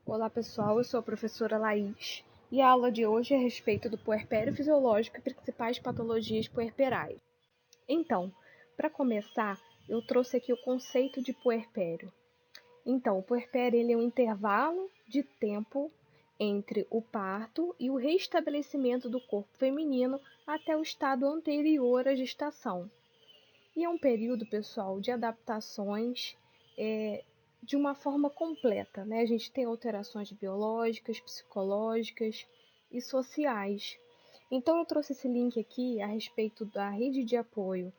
Olá pessoal, eu sou a professora Laís e a aula de hoje é a respeito do puerpério fisiológico e principais patologias puerperais. Então, para começar, eu trouxe aqui o conceito de puerpério. Então, o puerpério ele é um intervalo de tempo entre o parto e o restabelecimento do corpo feminino até o estado anterior à gestação. E é um período, pessoal, de adaptações de uma forma completa, né? A gente tem alterações biológicas, psicológicas e sociais. Então, eu trouxe esse link aqui a respeito da rede de apoio,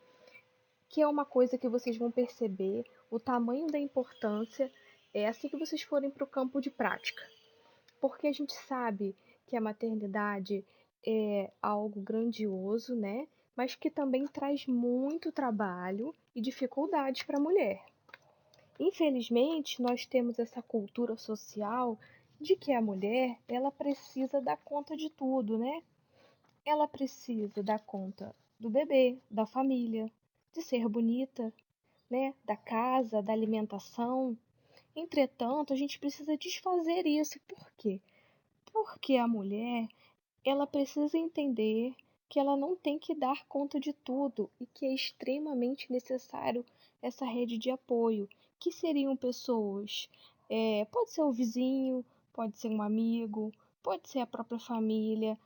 que é uma coisa que vocês vão perceber o tamanho da importância assim que vocês forem para o campo de prática. Porque a gente sabe que a maternidade é algo grandioso, né? Mas que também traz muito trabalho e dificuldades para a mulher. Infelizmente, nós temos essa cultura social de que a mulher, ela precisa dar conta de tudo, né? Ela precisa dar conta do bebê, da família, de ser bonita, né? Da casa, da alimentação. Entretanto, a gente precisa desfazer isso. Por quê? Porque a mulher, ela precisa entender que ela não tem que dar conta de tudo e que é extremamente necessário essa rede de apoio, que seriam pessoas, pode ser o vizinho, pode ser um amigo, pode ser a própria família,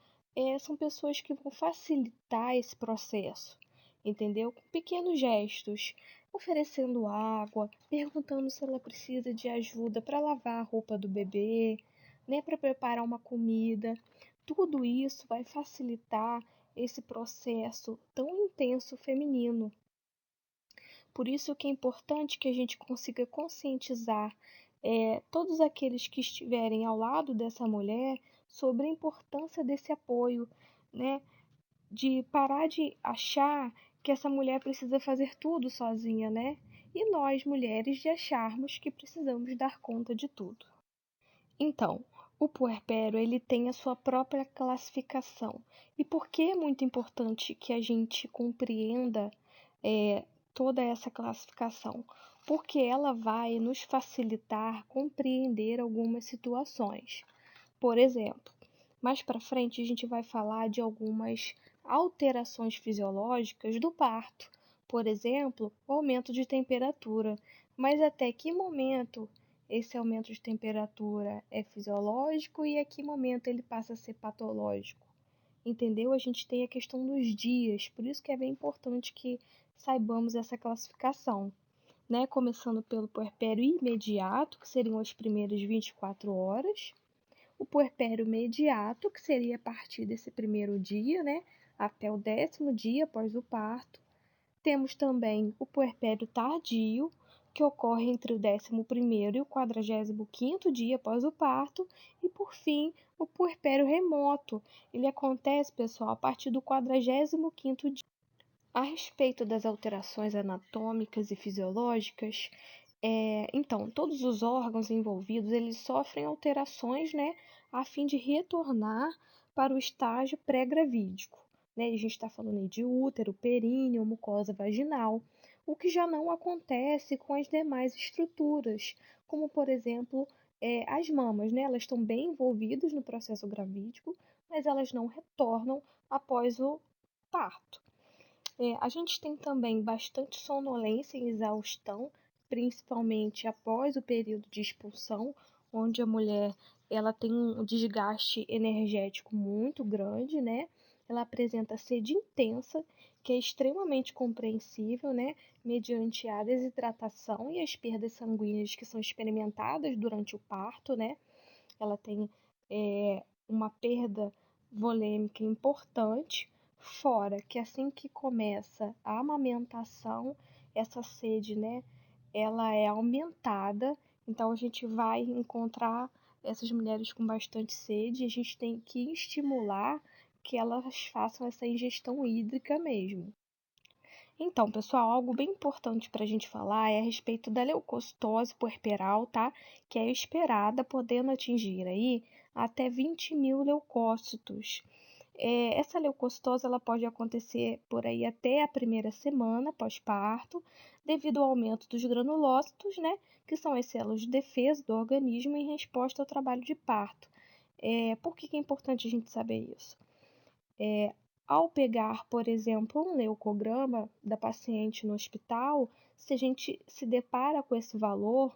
são pessoas que vão facilitar esse processo, entendeu? Com pequenos gestos, oferecendo água, perguntando se ela precisa de ajuda para lavar a roupa do bebê, né, para preparar uma comida. Tudo isso vai facilitar esse processo tão intenso feminino. Por isso que é importante que a gente consiga conscientizar todos aqueles que estiverem ao lado dessa mulher sobre a importância desse apoio, né? De parar de achar que essa mulher precisa fazer tudo sozinha, né? E nós, mulheres, de acharmos que precisamos dar conta de tudo. Então, o puerpério ele tem a sua própria classificação. E por que é muito importante que a gente compreenda toda essa classificação? Porque ela vai nos facilitar compreender algumas situações. Por exemplo, mais para frente a gente vai falar de algumas alterações fisiológicas do parto. Por exemplo, o aumento de temperatura. Mas até que momento esse aumento de temperatura é fisiológico e a que momento ele passa a ser patológico? Entendeu? A gente tem a questão dos dias, por isso que é bem importante que saibamos essa classificação, né? Começando pelo puerpério imediato, que seriam as primeiras 24 horas, o puerpério mediato, que seria a partir desse primeiro dia, né, até o 10º dia após o parto. Temos também o puerpério tardio, que ocorre entre o 11º e o 45º dia após o parto. E, por fim, o puerpério remoto. Ele acontece, pessoal, a partir do 45º dia. A respeito das alterações anatômicas e fisiológicas, então, todos os órgãos envolvidos, eles sofrem alterações, né, a fim de retornar para o estágio pré-gravídico, né? A gente está falando aí de útero, períneo, mucosa vaginal, o que já não acontece com as demais estruturas, como, por exemplo, as mamas, né? Elas estão bem envolvidas no processo gravídico, mas elas não retornam após o parto. A gente tem também bastante sonolência e exaustão, principalmente após o período de expulsão, onde a mulher ela tem um desgaste energético muito grande, né? Ela apresenta sede intensa, que é extremamente compreensível, né? Mediante a desidratação e as perdas sanguíneas que são experimentadas durante o parto, né? Ela tem uma perda volêmica importante, fora que assim que começa a amamentação, essa sede, né, ela é aumentada, então a gente vai encontrar essas mulheres com bastante sede, e a gente tem que estimular que elas façam essa ingestão hídrica mesmo. Então, pessoal, algo bem importante para a gente falar é a respeito da leucocitose puerperal, tá? Que é esperada, podendo atingir aí até 20.000 leucócitos. Essa leucocitose ela pode acontecer por aí até a primeira semana pós-parto, devido ao aumento dos granulócitos, né, que são as células de defesa do organismo em resposta ao trabalho de parto. Por que é importante a gente saber isso? Ao pegar, por exemplo, um leucograma da paciente no hospital, se a gente se depara com esse valor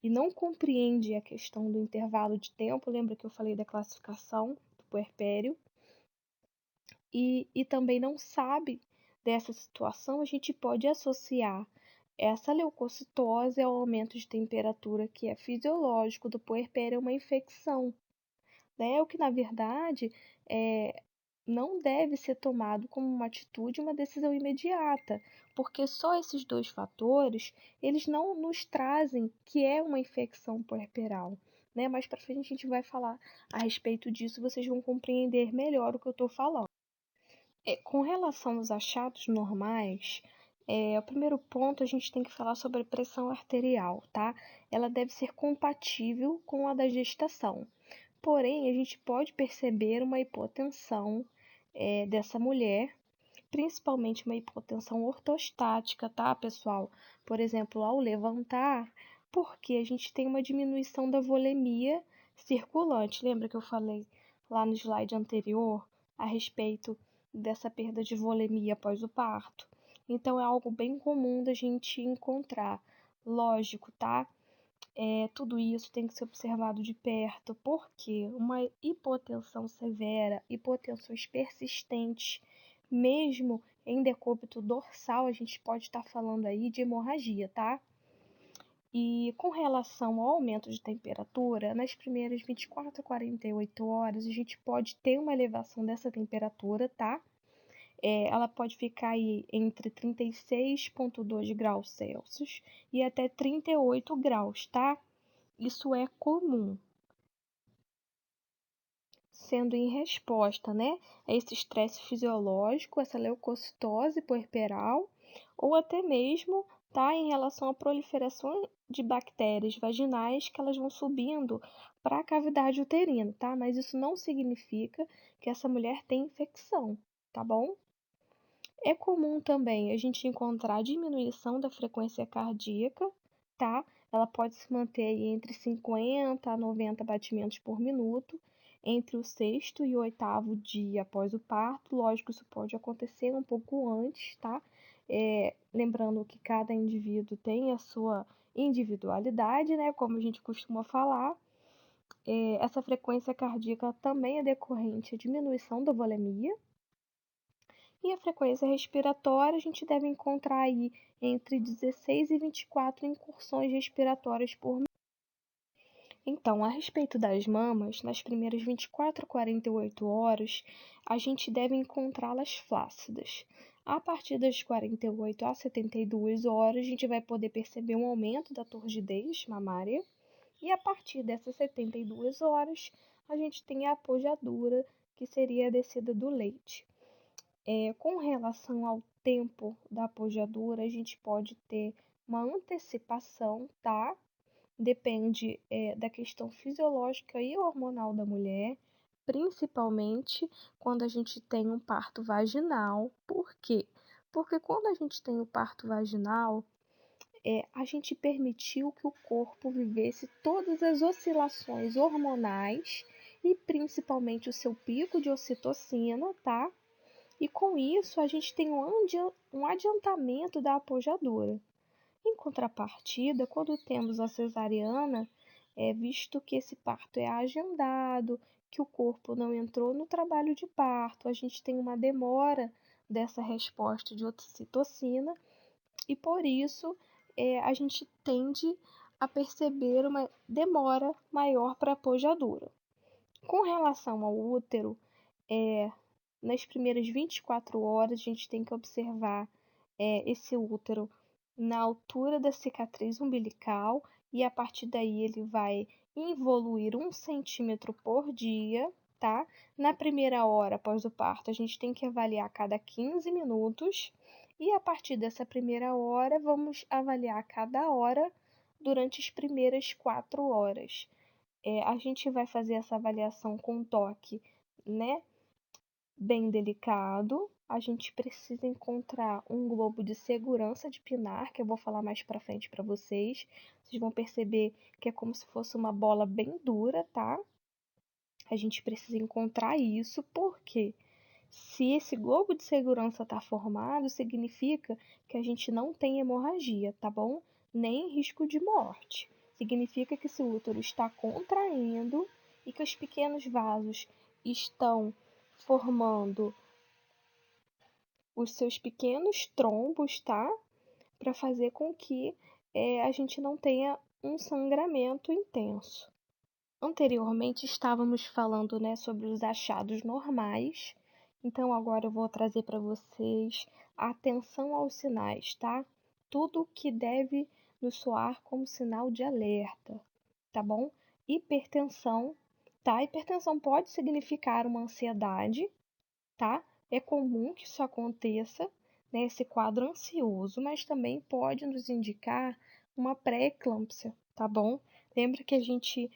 e não compreende a questão do intervalo de tempo, lembra que eu falei da classificação do puerpério, e também não sabe dessa situação, a gente pode associar essa leucocitose ao aumento de temperatura que é fisiológico do puerpério a uma infecção, né? O que, na verdade, não deve ser tomado como uma atitude, uma decisão imediata, porque só esses dois fatores, eles não nos trazem que é uma infecção puerperal, né? Mais para frente a gente vai falar a respeito disso, vocês vão compreender melhor o que eu estou falando. Com relação aos achados normais, o primeiro ponto a gente tem que falar sobre a pressão arterial, tá? Ela deve ser compatível com a da gestação. Porém, a gente pode perceber uma hipotensão dessa mulher, principalmente uma hipotensão ortostática, tá, pessoal? Por exemplo, ao levantar, porque a gente tem uma diminuição da volemia circulante. Lembra que eu falei lá no slide anterior a respeito dessa perda de volemia após o parto? Então, é algo bem comum da gente encontrar. Lógico, tá? Tudo isso tem que ser observado de perto, porque uma hipotensão severa, hipotensões persistentes, mesmo em decúbito dorsal, a gente pode estar falando aí de hemorragia, tá? E com relação ao aumento de temperatura, nas primeiras 24 a 48 horas, a gente pode ter uma elevação dessa temperatura, tá? Ela pode ficar aí entre 36,2 graus Celsius e até 38 graus, tá? Isso é comum, sendo em resposta, né, a esse estresse fisiológico, essa leucocitose puerperal, ou até mesmo tá em relação à proliferação de bactérias vaginais que elas vão subindo para a cavidade uterina, tá? Mas isso não significa que essa mulher tem infecção, tá bom? É comum também a gente encontrar diminuição da frequência cardíaca, tá? Ela pode se manter aí entre 50 a 90 batimentos por minuto entre o sexto e o oitavo dia após o parto. Lógico, isso pode acontecer um pouco antes, tá? Lembrando que cada indivíduo tem a sua individualidade, né? Como a gente costuma falar. Essa frequência cardíaca também é decorrente da diminuição da volemia. E a frequência respiratória, a gente deve encontrar aí entre 16 e 24 incursões respiratórias por minuto. Então, a respeito das mamas, nas primeiras 24 a 48 horas, a gente deve encontrá-las flácidas. A partir das 48 a 72 horas, a gente vai poder perceber um aumento da turgidez mamária. E a partir dessas 72 horas, a gente tem a apojadura, que seria a descida do leite. Com relação ao tempo da apojadura, a gente pode ter uma antecipação, tá? Depende, da questão fisiológica e hormonal da mulher, principalmente quando a gente tem um parto vaginal. Por quê? Porque quando a gente tem o parto vaginal, a gente permitiu que o corpo vivesse todas as oscilações hormonais e principalmente o seu pico de ocitocina, tá? E com isso, a gente tem um adiantamento da apojadura. Em contrapartida, quando temos a cesariana, visto que esse parto é agendado, que o corpo não entrou no trabalho de parto, a gente tem uma demora dessa resposta de ocitocina e por isso a gente tende a perceber uma demora maior para a apojadura. Com relação ao útero, nas primeiras 24 horas, a gente tem que observar esse útero na altura da cicatriz umbilical e a partir daí ele vai evoluir 1 centímetro por dia, tá? Na primeira hora após o parto, a gente tem que avaliar a cada 15 minutos e a partir dessa primeira hora, vamos avaliar a cada hora durante as primeiras 4 horas. A gente vai fazer essa avaliação com toque, né? bem delicado. A gente precisa encontrar um globo de segurança de pinar, que eu vou falar mais pra frente para vocês. Vocês vão perceber que é como se fosse uma bola bem dura, tá? A gente precisa encontrar isso, porque se esse globo de segurança está formado, significa que a gente não tem hemorragia, tá bom? Nem risco de morte. Significa que esse útero está contraindo e que os pequenos vasos estão formando os seus pequenos trombos, tá? Para fazer com que a gente não tenha um sangramento intenso. Anteriormente estávamos falando, né, sobre os achados normais. Então agora eu vou trazer para vocês a atenção aos sinais, tá? Tudo que deve nos soar como sinal de alerta, tá bom? Hipertensão, tá? Hipertensão pode significar uma ansiedade, tá? É comum que isso aconteça, né, esse quadro ansioso, mas também pode nos indicar uma pré-eclâmpsia, tá bom? Lembra que a gente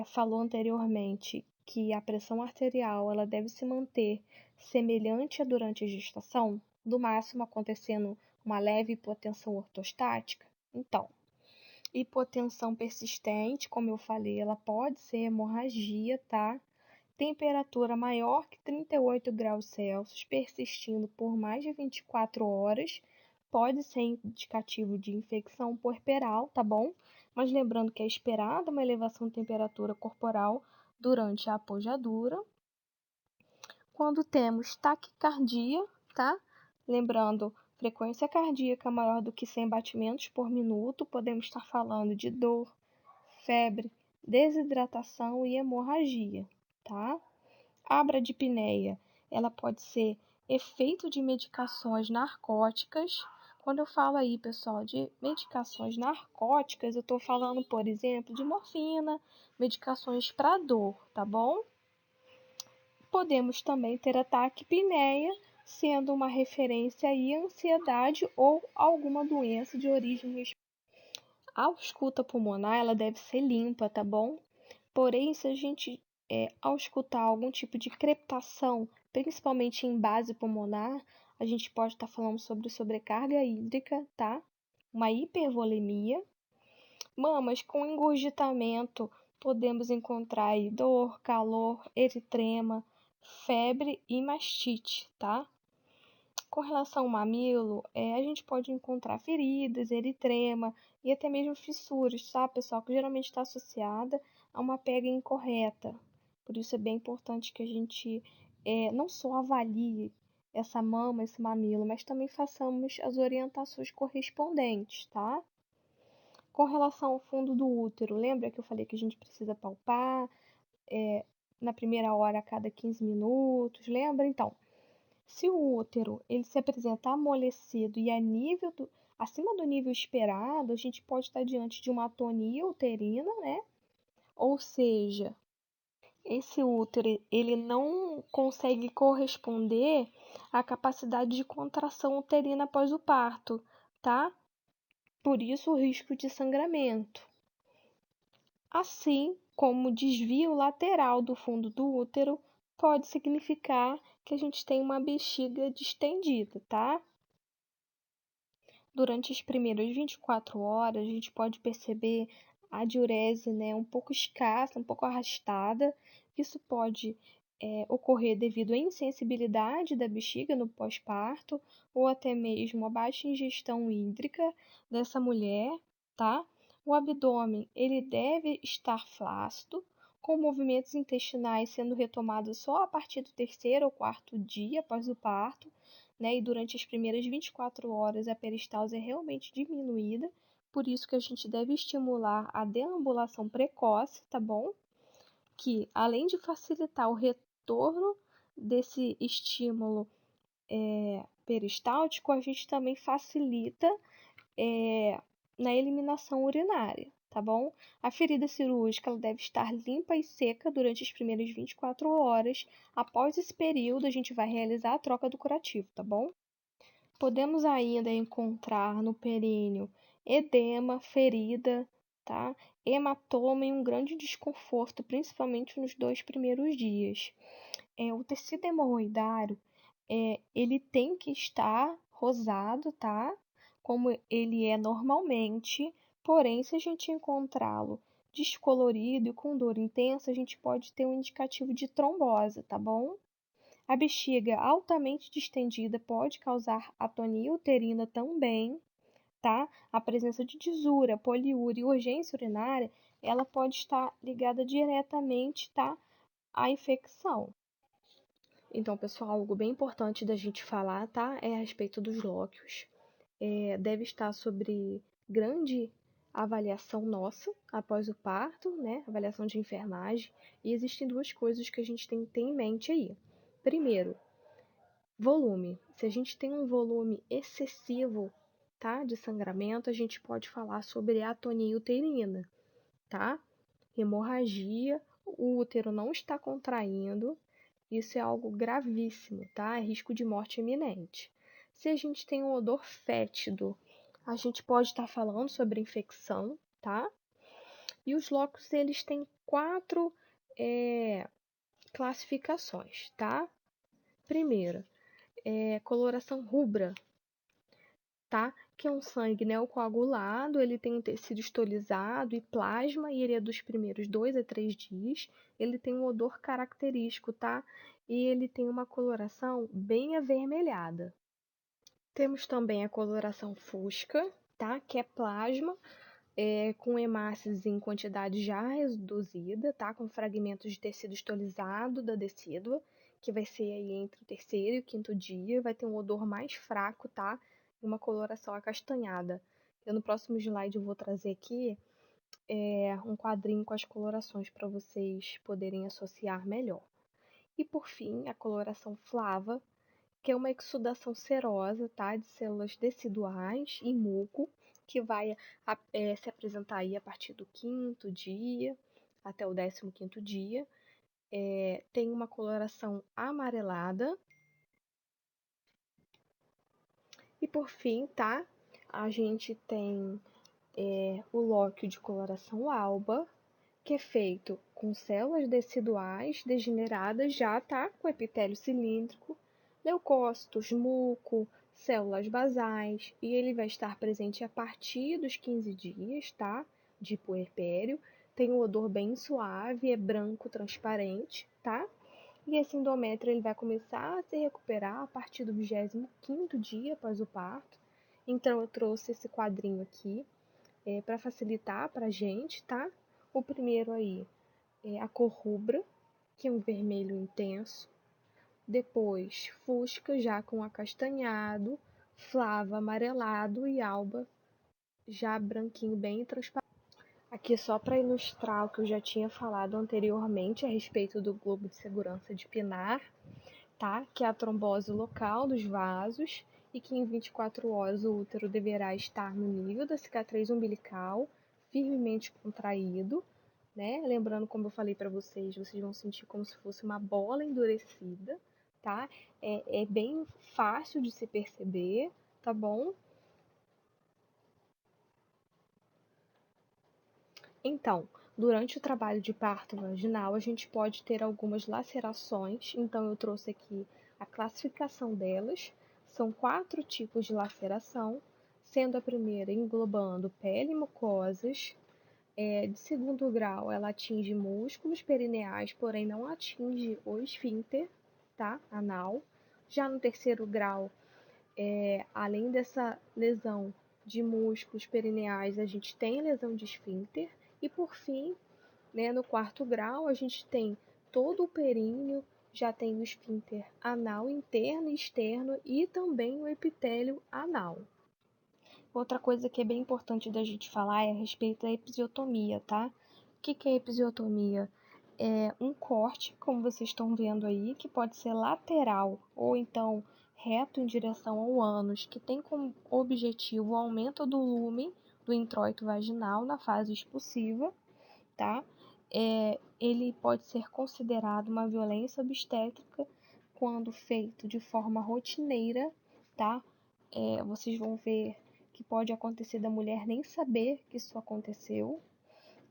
falou anteriormente que a pressão arterial ela deve se manter semelhante a durante a gestação, no máximo acontecendo uma leve hipotensão ortostática? Então, hipotensão persistente, como eu falei, ela pode ser hemorragia, tá? Temperatura maior que 38 graus Celsius, persistindo por mais de 24 horas, pode ser indicativo de infecção puerperal, tá bom? Mas lembrando que é esperada uma elevação de temperatura corporal durante a apojadura. Quando temos taquicardia, tá? Lembrando, frequência cardíaca maior do que 100 batimentos por minuto, podemos estar falando de dor, febre, desidratação e hemorragia, tá? A bradipneia, ela pode ser efeito de medicações narcóticas. Quando eu falo aí, pessoal, de medicações narcóticas, eu estou falando, por exemplo, de morfina, medicações para dor, tá bom? Podemos também ter a taquipneia, sendo uma referência aí à ansiedade ou alguma doença de origem respiratória. A ausculta pulmonar, ela deve ser limpa, tá bom? Porém, se a gente ao escutar algum tipo de crepitação, principalmente em base pulmonar, a gente pode estar falando sobre sobrecarga hídrica, tá? Uma hipervolemia. Mamas com engurgitamento, podemos encontrar aí dor, calor, eritrema, febre e mastite, tá? Com relação ao mamilo, a gente pode encontrar feridas, eritrema e até mesmo fissuras, tá, pessoal? Que geralmente está associada a uma pega incorreta. Por isso é bem importante que a gente não só avalie essa mama, esse mamilo, mas também façamos as orientações correspondentes, tá? Com relação ao fundo do útero, lembra que eu falei que a gente precisa palpar na primeira hora a cada 15 minutos? Lembra? Então, se o útero ele se apresenta amolecido e acima do nível esperado, a gente pode estar diante de uma atonia uterina, né? Ou seja, esse útero ele não consegue corresponder à capacidade de contração uterina após o parto, tá? Por isso o risco de sangramento. Assim como o desvio lateral do fundo do útero pode significar que a gente tem uma bexiga distendida, tá? Durante as primeiras 24 horas, a gente pode perceber a diurese, né, um pouco escassa, um pouco arrastada. Isso pode ocorrer devido à insensibilidade da bexiga no pós-parto ou até mesmo a baixa ingestão hídrica dessa mulher, tá? O abdômen, ele deve estar flácido, com movimentos intestinais sendo retomados só a partir do terceiro ou quarto dia após o parto, né? E durante as primeiras 24 horas a peristalse é realmente diminuída, por isso que a gente deve estimular a deambulação precoce, tá bom? Que além de facilitar o retorno desse estímulo peristáltico, a gente também facilita na eliminação urinária, tá bom? A ferida cirúrgica ela deve estar limpa e seca durante as primeiras 24 horas. Após esse período, a gente vai realizar a troca do curativo, tá bom? Podemos ainda encontrar no períneo edema, ferida, tá? Hematoma e um grande desconforto, principalmente nos 2 primeiros dias. O tecido hemorroidário, ele tem que estar rosado, tá? Como ele é normalmente, porém, se a gente encontrá-lo descolorido e com dor intensa, a gente pode ter um indicativo de trombose, tá bom? A bexiga altamente distendida pode causar atonia uterina também, tá? A presença de desura, poliúria e urgência urinária, ela pode estar ligada diretamente, tá, à infecção. Então, pessoal, algo bem importante da gente falar, tá? É a respeito dos lóquios. Deve estar sobre grande avaliação nossa após o parto, né? Avaliação de enfermagem. E existem duas coisas que a gente tem que ter em mente aí. Primeiro, volume. Se a gente tem um volume excessivo, tá? De sangramento, a gente pode falar sobre atonia uterina, tá? Hemorragia, o útero não está contraindo, isso é algo gravíssimo, tá? É risco de morte iminente. Se a gente tem um odor fétido, a gente pode estar falando sobre infecção, tá? E os locos, eles têm 4 classificações, tá? Primeiro, coloração rubra, tá? Que é um sangue neocoagulado, ele tem um tecido histolizado e plasma, e ele é dos primeiros 2 a 3 dias. Ele tem um odor característico, tá? E ele tem uma coloração bem avermelhada. Temos também a coloração fusca, tá? Que é plasma, com hemácias em quantidade já reduzida, tá? Com fragmentos de tecido histolizado da decídua, que vai ser aí entre o terceiro e o quinto dia, vai ter um odor mais fraco, tá? E uma coloração acastanhada. Eu no próximo slide eu vou trazer aqui um quadrinho com as colorações para vocês poderem associar melhor. E por fim, a coloração flava, que é uma exsudação serosa, tá? De células deciduais e muco, que vai se apresentar aí a partir do quinto dia até o 15º dia. Tem uma coloração amarelada. E por fim, tá? A gente tem o lóquio de coloração alba, que é feito com células deciduais degeneradas já, tá? Com epitélio cilíndrico, leucócitos, muco, células basais, e ele vai estar presente a partir dos 15 dias, tá? De puerpério. Tem um odor bem suave, é branco, transparente, tá? E esse endométrio ele vai começar a se recuperar a partir do 25º dia após o parto. Então, eu trouxe esse quadrinho aqui para facilitar para a gente, tá? O primeiro aí é a cor rubra, que é um vermelho intenso. Depois, fusca, já com acastanhado, flava, amarelado e alba, já branquinho, bem transparente. Aqui só para ilustrar o que eu já tinha falado anteriormente a respeito do globo de segurança de Pinar, tá? Que é a trombose local dos vasos e que em 24 horas o útero deverá estar no nível da cicatriz umbilical, firmemente contraído, né? Lembrando, como eu falei para vocês vão sentir como se fosse uma bola endurecida, tá? É bem fácil de se perceber, tá bom? Então, durante o trabalho de parto vaginal, a gente pode ter algumas lacerações. Então, eu trouxe aqui a classificação delas. São 4 tipos de laceração, sendo a primeira englobando pele e mucosas. De segundo grau, ela atinge músculos perineais, porém não atinge o esfíncter, tá? Anal. Já no terceiro grau, além dessa lesão de músculos perineais, a gente tem lesão de esfíncter. E por fim, né, no quarto grau, a gente tem todo o períneo, já tem o esfíncter anal interno e externo e também o epitélio anal. Outra coisa que é bem importante da gente falar é a respeito da episiotomia, tá? O que é episiotomia? É um corte, como vocês estão vendo aí, que pode ser lateral ou então reto em direção ao ânus, que tem como objetivo o aumento do lumen do introito vaginal na fase expulsiva, tá? Ele pode ser considerado uma violência obstétrica quando feito de forma rotineira, tá? Vocês vão ver que pode acontecer da mulher nem saber que isso aconteceu,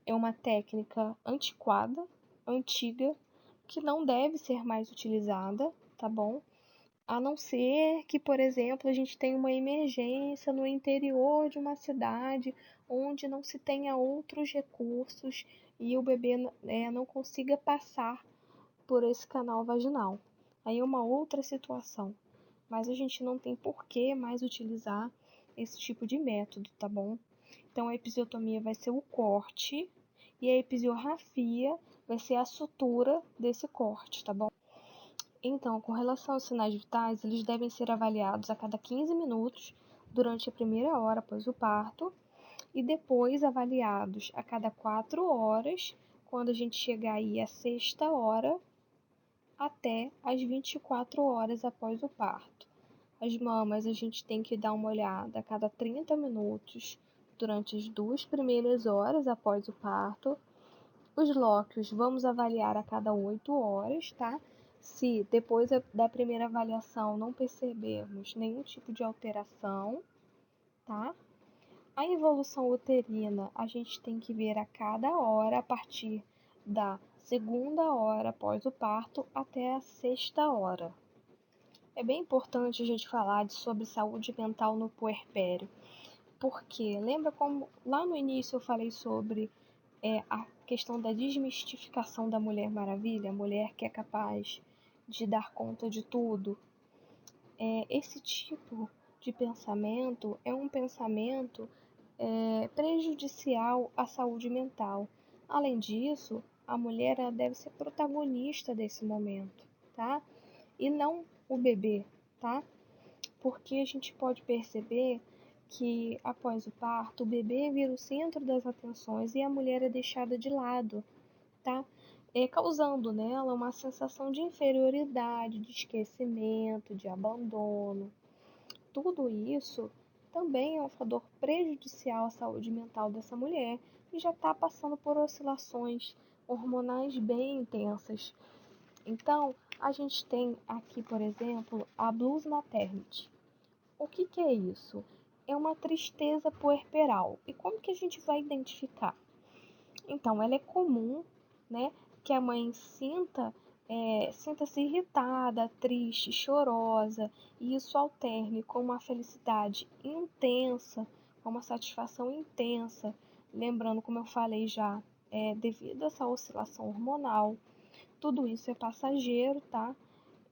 é uma técnica antiquada, antiga, que não deve ser mais utilizada, tá bom? A não ser que, por exemplo, a gente tenha uma emergência no interior de uma cidade onde não se tenha outros recursos e o bebê não consiga passar por esse canal vaginal. Aí é uma outra situação, mas a gente não tem por que mais utilizar esse tipo de método, tá bom? Então a episiotomia vai ser o corte e a episiorrafia vai ser a sutura desse corte, tá bom? Então, com relação aos sinais vitais, eles devem ser avaliados a cada 15 minutos durante a primeira hora após o parto e depois avaliados a cada 4 horas, quando a gente chegar aí à sexta hora, até as 24 horas após o parto. As mamas a gente tem que dar uma olhada a cada 30 minutos durante as 2 primeiras horas após o parto. Os lóquios vamos avaliar a cada 8 horas, tá? Se depois da primeira avaliação não percebermos nenhum tipo de alteração, tá? A evolução uterina a gente tem que ver a cada hora a partir da segunda hora após o parto até a sexta hora. É bem importante a gente falar sobre saúde mental no puerpério, porque lembra como lá no início eu falei sobre a questão da desmistificação da Mulher Maravilha, a mulher que é capaz de dar conta de tudo? Esse tipo de pensamento é um pensamento prejudicial à saúde mental. Além disso, a mulher ela deve ser protagonista desse momento, tá? E não o bebê, tá? Porque a gente pode perceber que após o parto, o bebê vira o centro das atenções e a mulher é deixada de lado, tá? Causando nela uma sensação de inferioridade, de esquecimento, de abandono. Tudo isso também é um fator prejudicial à saúde mental dessa mulher e já está passando por oscilações hormonais bem intensas. Então, a gente tem aqui, por exemplo, a blues maternity. O que é isso? É uma tristeza puerperal. E como que a gente vai identificar? Então, ela é comum, né, que a mãe sinta-se irritada, triste, chorosa, e isso alterne com uma felicidade intensa, com uma satisfação intensa. Lembrando, como eu falei já, devido a essa oscilação hormonal, tudo isso é passageiro, tá?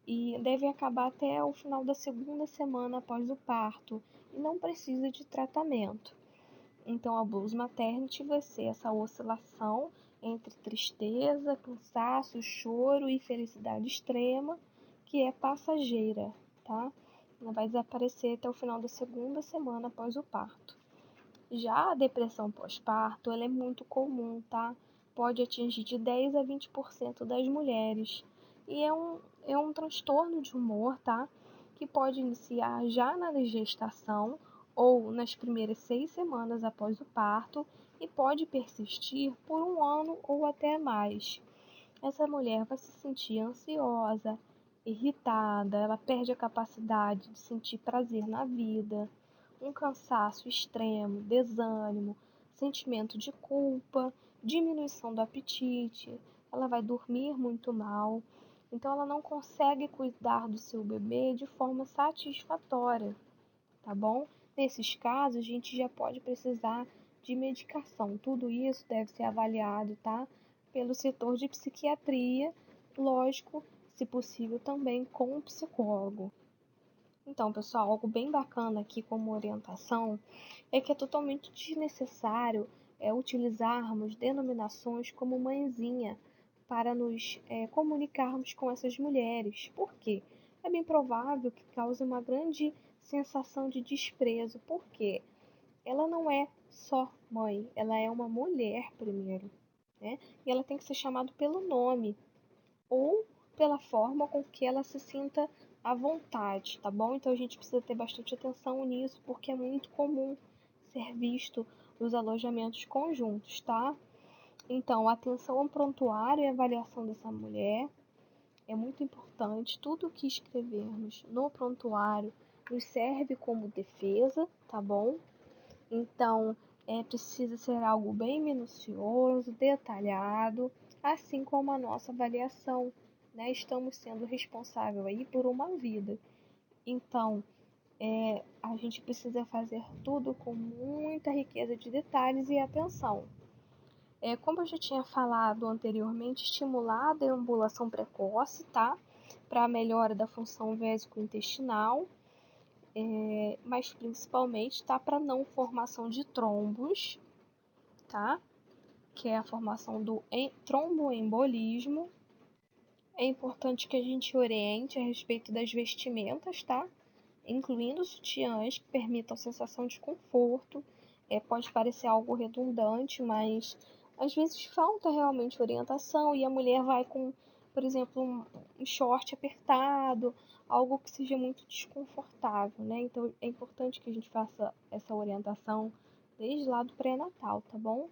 E deve acabar até o final da segunda semana após o parto e não precisa de tratamento. Então, a blues maternity vai ser essa oscilação entre tristeza, cansaço, choro e felicidade extrema, que é passageira, tá? Ela vai desaparecer até o final da segunda semana após o parto. Já a depressão pós-parto, ela é muito comum, tá? Pode atingir de 10 a 20% das mulheres. E é um transtorno de humor, tá? Que pode iniciar já na gestação ou nas primeiras 6 semanas após o parto e pode persistir por um ano ou até mais. Essa mulher vai se sentir ansiosa, irritada, ela perde a capacidade de sentir prazer na vida, um cansaço extremo, desânimo, sentimento de culpa, diminuição do apetite, ela vai dormir muito mal, então ela não consegue cuidar do seu bebê de forma satisfatória, tá bom? Nesses casos, a gente já pode precisar de medicação. Tudo isso deve ser avaliado, tá? Pelo setor de psiquiatria, lógico, se possível também com um psicólogo. Então, pessoal, algo bem bacana aqui como orientação é que é totalmente desnecessário utilizarmos denominações como mãezinha para nos comunicarmos com essas mulheres. Por quê? É bem provável que cause uma grande sensação de desprezo. Por quê? Ela não é só mãe, ela é uma mulher primeiro, né? E ela tem que ser chamada pelo nome ou pela forma com que ela se sinta à vontade, tá bom? Então a gente precisa ter bastante atenção nisso, porque é muito comum ser visto nos alojamentos conjuntos, tá? Então, atenção ao prontuário e avaliação dessa mulher é muito importante. Tudo o que escrevermos no prontuário nos serve como defesa, tá bom? Então, Precisa ser algo bem minucioso, detalhado, assim como a nossa avaliação, né? Estamos sendo responsáveis aí por uma vida. Então, a gente precisa fazer tudo com muita riqueza de detalhes e atenção. Como eu já tinha falado anteriormente, estimular a deambulação precoce, tá? Para a melhora da função vésico-intestinal, mas principalmente, tá? Para não formação de trombos, tá? Que é a formação do tromboembolismo. É importante que a gente oriente a respeito das vestimentas, tá? Incluindo sutiãs que permitam sensação de conforto. Pode parecer algo redundante, mas às vezes falta realmente orientação e a mulher vai com, por exemplo, um short apertado, algo que seja muito desconfortável, né? Então é importante que a gente faça essa orientação desde lá do pré-natal, tá bom?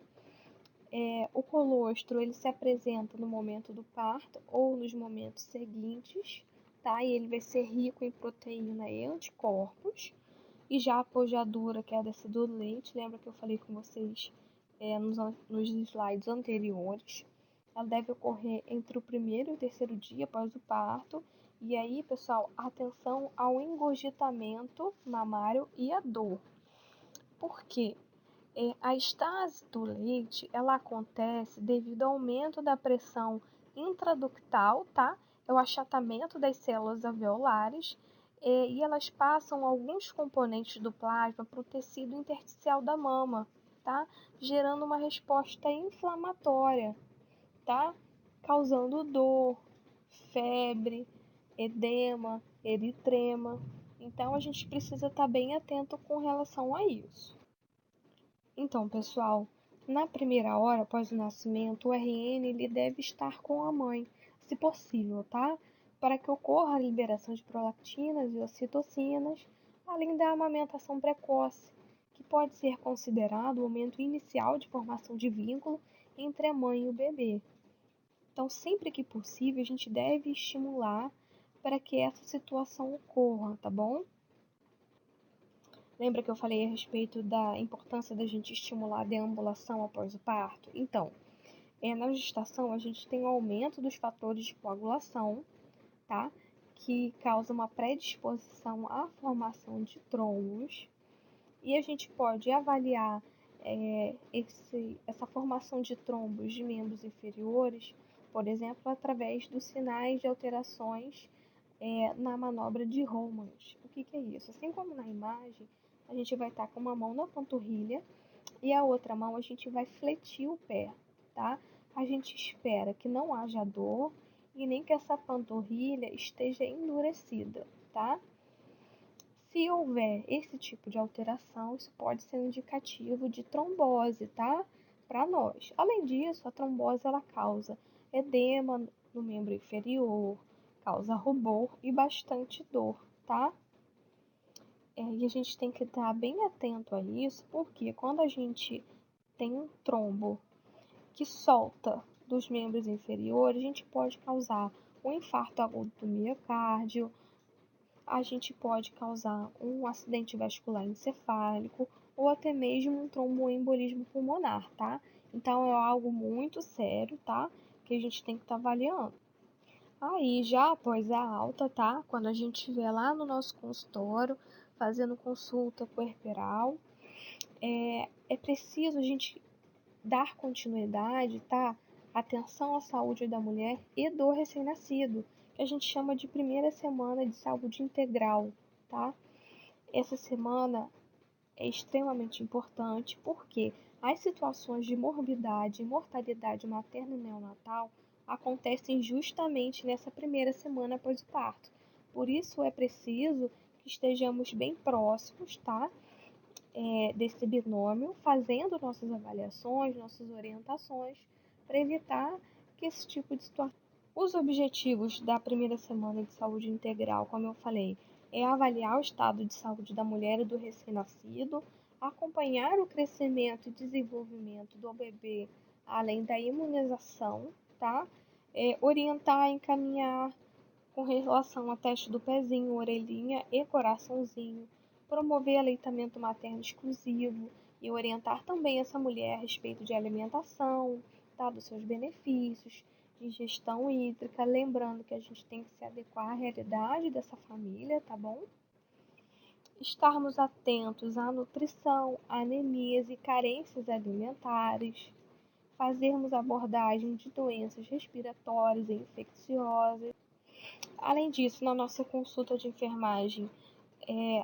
O colostro ele se apresenta no momento do parto ou nos momentos seguintes, tá? E ele vai ser rico em proteína e anticorpos. E já a pojadura, que é a descida do leite, lembra que eu falei com vocês nos slides anteriores? Ela deve ocorrer entre o primeiro e o terceiro dia após o parto. E aí, pessoal, atenção ao engurgitamento mamário e a dor. Por quê? A estase do leite, ela acontece devido ao aumento da pressão intraductal, tá? É o achatamento das células alveolares, e elas passam alguns componentes do plasma para o tecido intersticial da mama, tá? Gerando uma resposta inflamatória, tá? Causando dor, febre, edema, eritrema. Então, a gente precisa estar bem atento com relação a isso. Então, pessoal, na primeira hora após o nascimento, o RN ele deve estar com a mãe, se possível, tá? Para que ocorra a liberação de prolactinas e ocitocinas, além da amamentação precoce, que pode ser considerado o momento inicial de formação de vínculo entre a mãe e o bebê. Então, sempre que possível, a gente deve estimular para que essa situação ocorra, tá bom? Lembra que eu falei a respeito da importância da gente estimular a deambulação após o parto? Então, na gestação a gente tem o aumento dos fatores de coagulação, tá? Que causa uma predisposição à formação de trombos. E a gente pode avaliar essa formação de trombos de membros inferiores, por exemplo, através dos sinais de alterações na manobra de Romans. O que é isso? Assim como na imagem, a gente vai estar com uma mão na panturrilha e a outra mão a gente vai fletir o pé, tá? A gente espera que não haja dor e nem que essa panturrilha esteja endurecida, tá? Se houver esse tipo de alteração, isso pode ser um indicativo de trombose, tá? Para nós. Além disso, a trombose ela causa edema no membro inferior, causa rubor e bastante dor, tá? E a gente tem que estar bem atento a isso, porque quando a gente tem um trombo que solta dos membros inferiores, a gente pode causar um infarto agudo do miocárdio, a gente pode causar um acidente vascular encefálico ou até mesmo um tromboembolismo pulmonar, tá? Então é algo muito sério, tá? Que a gente tem que estar avaliando. Aí já após a alta, tá? Quando a gente estiver lá no nosso consultório fazendo consulta puerperal, é preciso a gente dar continuidade, tá? Atenção à saúde da mulher e do recém-nascido, que a gente chama de primeira semana de saúde integral, tá? Essa semana é extremamente importante porque as situações de morbidade e mortalidade materna e neonatal acontecem justamente nessa primeira semana após o parto. Por isso é preciso que estejamos bem próximos, tá? Desse binômio, fazendo nossas avaliações, nossas orientações, para evitar que esse tipo de situação. Os objetivos da primeira semana de saúde integral, como eu falei, é avaliar o estado de saúde da mulher e do recém-nascido, acompanhar o crescimento e desenvolvimento do bebê, além da imunização, tá? Orientar, encaminhar com relação a teste do pezinho, orelhinha e coraçãozinho, promover aleitamento materno exclusivo e orientar também essa mulher a respeito de alimentação, tá? Dos seus benefícios, de gestão hídrica, lembrando que a gente tem que se adequar à realidade dessa família, tá bom? Estarmos atentos à nutrição, anemias e carências alimentares, fazermos abordagem de doenças respiratórias e infecciosas. Além disso, na nossa consulta de enfermagem,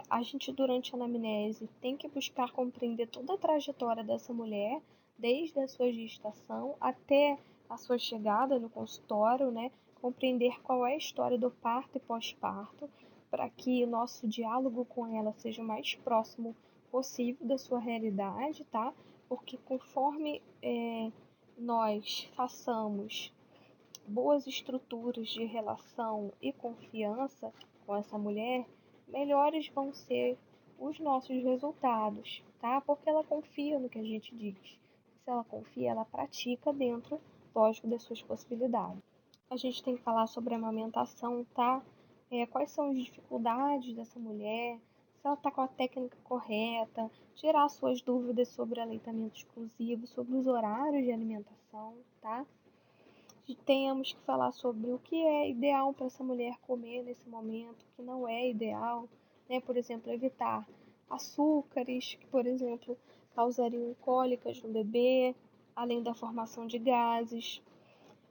a gente, durante a anamnese, tem que buscar compreender toda a trajetória dessa mulher, desde a sua gestação até a sua chegada no consultório, né? Compreender qual é a história do parto e pós-parto, para que o nosso diálogo com ela seja o mais próximo possível da sua realidade, tá? Porque conforme nós façamos boas estruturas de relação e confiança com essa mulher, melhores vão ser os nossos resultados, tá? Porque ela confia no que a gente diz. Se ela confia, ela pratica dentro, lógico, das suas possibilidades. A gente tem que falar sobre a amamentação, tá? Quais são as dificuldades dessa mulher, se ela está com a técnica correta, tirar suas dúvidas sobre aleitamento exclusivo, sobre os horários de alimentação, tá? Tenhamos que falar sobre o que é ideal para essa mulher comer nesse momento, o que não é ideal, né? Por exemplo, evitar açúcares, que, por exemplo, causariam cólicas no bebê, além da formação de gases.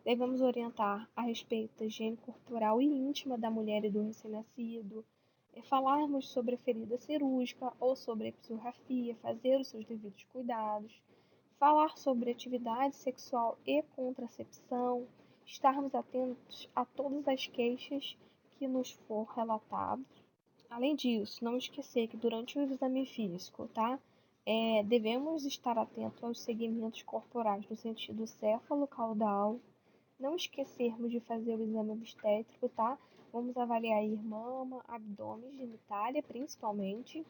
Devemos orientar a respeito da higiene corporal e íntima da mulher e do recém-nascido, falarmos sobre a ferida cirúrgica ou sobre a episiografia, fazer os seus devidos cuidados, falar sobre atividade sexual e contracepção, estarmos atentos a todas as queixas que nos for relatado. Além disso, não esquecer que durante o exame físico, tá? Devemos estar atentos aos segmentos corporais no sentido céfalo-caudal. Não esquecermos de fazer o exame obstétrico, tá? Vamos avaliar mama, abdômen, genitália, principalmente.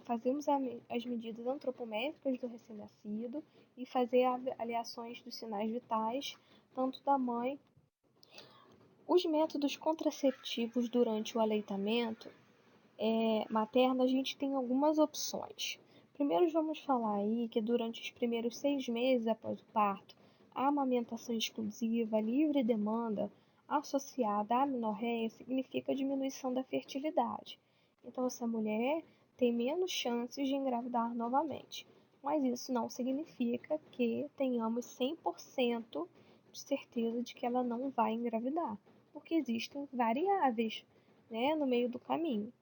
Fazemos as medidas antropométricas do recém-nascido e fazer avaliações dos sinais vitais, tanto da mãe. Os métodos contraceptivos durante o aleitamento materno, a gente tem algumas opções. Primeiro, vamos falar aí que durante os primeiros 6 meses após o parto, a amamentação exclusiva, livre demanda, associada à amenorreia, significa diminuição da fertilidade. Então, essa mulher tem menos chances de engravidar novamente. Mas isso não significa que tenhamos 100% de certeza de que ela não vai engravidar, porque existem variáveis, né, no meio do caminho.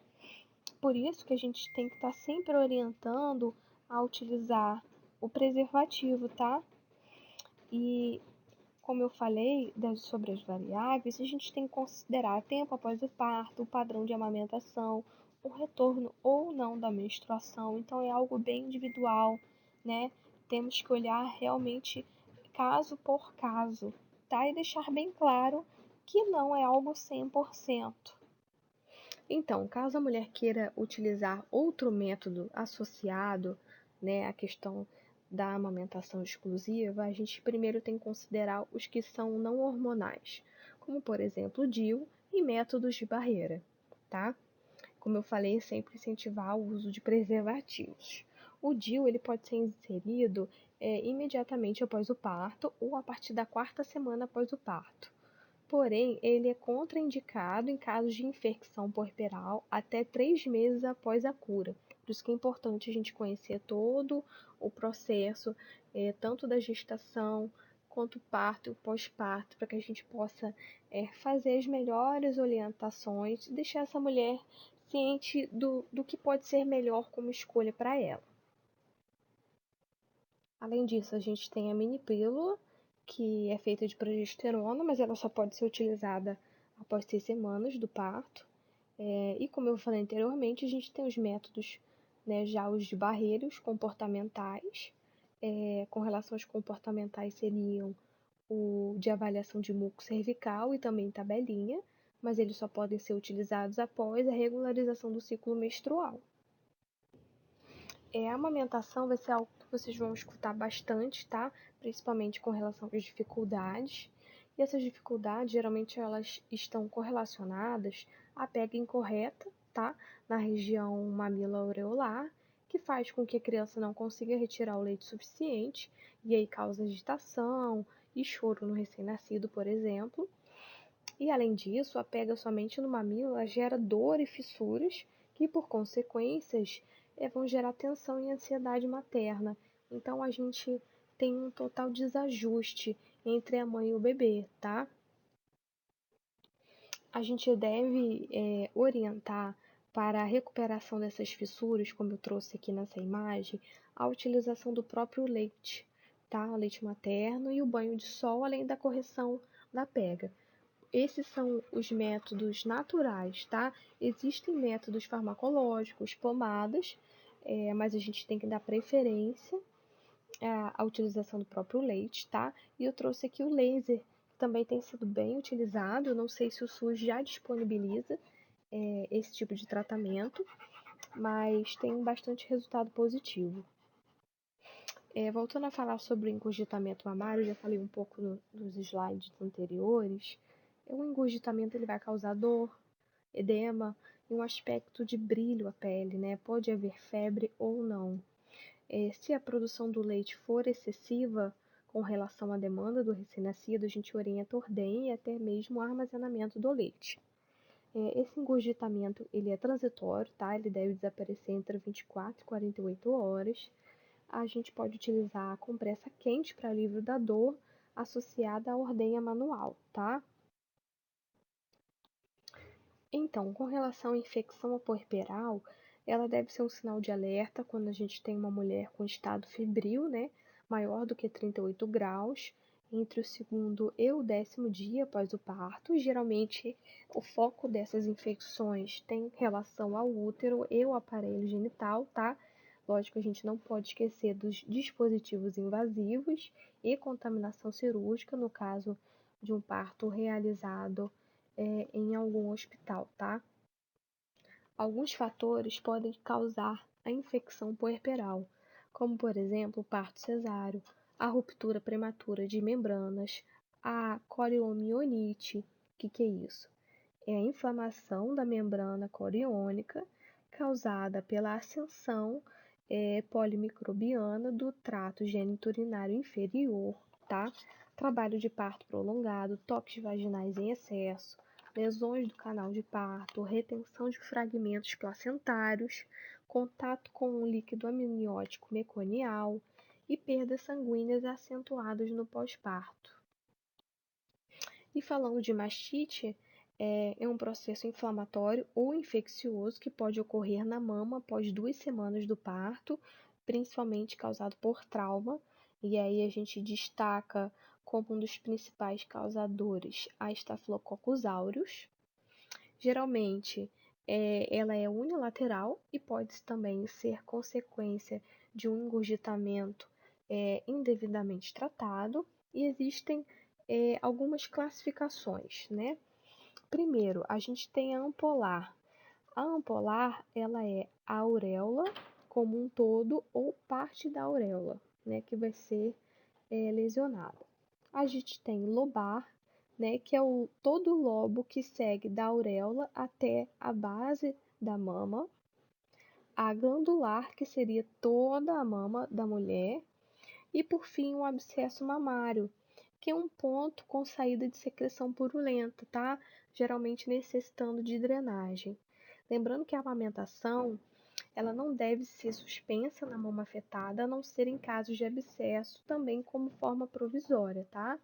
Por isso que a gente tem que estar sempre orientando a utilizar o preservativo, tá? E como eu falei sobre as variáveis, a gente tem que considerar tempo após o parto, o padrão de amamentação, o retorno ou não da menstruação. Então é algo bem individual, né? Temos que olhar realmente caso por caso, tá? E deixar bem claro que não é algo 100%. Então, caso a mulher queira utilizar outro método associado, né, à questão da amamentação exclusiva, a gente primeiro tem que considerar os que são não hormonais, como por exemplo o DIU e métodos de barreira, tá? Como eu falei, sempre incentivar o uso de preservativos. O DIU ele pode ser inserido imediatamente após o parto ou a partir da 4ª semana após o parto. Porém, ele é contraindicado em casos de infecção puerperal até 3 meses após a cura. Por isso que é importante a gente conhecer todo o processo, tanto da gestação quanto o parto e o pós-parto, para que a gente possa fazer as melhores orientações e deixar essa mulher ciente do que pode ser melhor como escolha para ela. Além disso, a gente tem a mini pílula, que é feita de progesterona, mas ela só pode ser utilizada após 6 semanas do parto. E como eu falei anteriormente, a gente tem os métodos, né, já os de barreiros comportamentais. Com relação aos comportamentais seriam o de avaliação de muco cervical e também tabelinha, mas eles só podem ser utilizados após a regularização do ciclo menstrual. A amamentação vai ser algo que vocês vão escutar bastante, tá? Principalmente com relação às dificuldades. E essas dificuldades, geralmente, elas estão correlacionadas à pega incorreta, tá? Na região mamilo-aureolar, que faz com que a criança não consiga retirar o leite suficiente, e aí causa agitação e choro no recém-nascido, por exemplo. E além disso, a pega somente no mamilo gera dor e fissuras, que por consequências vão gerar tensão e ansiedade materna. Então a gente tem um total desajuste entre a mãe e o bebê, tá? A gente deve orientar para a recuperação dessas fissuras, como eu trouxe aqui nessa imagem, a utilização do próprio leite, tá? O leite materno e o banho de sol, além da correção da pega. Esses são os métodos naturais, tá? Existem métodos farmacológicos, pomadas, mas a gente tem que dar preferência à utilização do próprio leite, tá? E eu trouxe aqui o laser, que também tem sido bem utilizado. Eu não sei se o SUS já disponibiliza esse tipo de tratamento, mas tem bastante resultado positivo. Voltando a falar sobre o engurgitamento mamário, eu já falei um pouco nos slides anteriores. O engurgitamento ele vai causar dor, edema e um aspecto de brilho à pele, né? Pode haver febre ou não. Se a produção do leite for excessiva com relação à demanda do recém-nascido, a gente orienta ordenha e até mesmo o armazenamento do leite. Esse engurgitamento ele é transitório, tá? Ele deve desaparecer entre 24 e 48 horas. A gente pode utilizar a compressa quente para alívio da dor associada à ordenha manual, tá? Então, com relação à infecção puerperal, ela deve ser um sinal de alerta quando a gente tem uma mulher com estado febril, né, maior do que 38 graus, entre o segundo e o 10º dia após o parto. Geralmente, o foco dessas infecções tem relação ao útero e ao aparelho genital, tá? Lógico, a gente não pode esquecer dos dispositivos invasivos e contaminação cirúrgica, no caso de um parto realizado em algum hospital, tá? Alguns fatores podem causar a infecção puerperal, como por exemplo o parto cesáreo, a ruptura prematura de membranas, a coriomielite. O que é isso? É a inflamação da membrana coriônica causada pela ascensão polimicrobiana do trato geniturinário inferior, tá? Trabalho de parto prolongado, toques vaginais em excesso, lesões do canal de parto, retenção de fragmentos placentários, contato com o líquido amniótico meconial e perdas sanguíneas acentuadas no pós-parto. E falando de mastite, é um processo inflamatório ou infeccioso que pode ocorrer na mama após 2 semanas do parto, principalmente causado por trauma. E aí a gente destaca como um dos principais causadores a Staphylococcus aureus. Geralmente, ela é unilateral e pode também ser consequência de um engurgitamento indevidamente tratado. E existem algumas classificações, né? Primeiro, a gente tem a ampolar. A ampolar, ela é a auréola como um todo ou parte da auréola, né, que vai ser lesionada. A gente tem lobar, né, que é todo o lobo que segue da auréola até a base da mama. A glandular, que seria toda a mama da mulher. E, por fim, o abscesso mamário, que é um ponto com saída de secreção purulenta, tá? Geralmente necessitando de drenagem. Lembrando que a amamentação, ela não deve ser suspensa na mama afetada, a não ser em casos de abscesso, também como forma provisória, tá?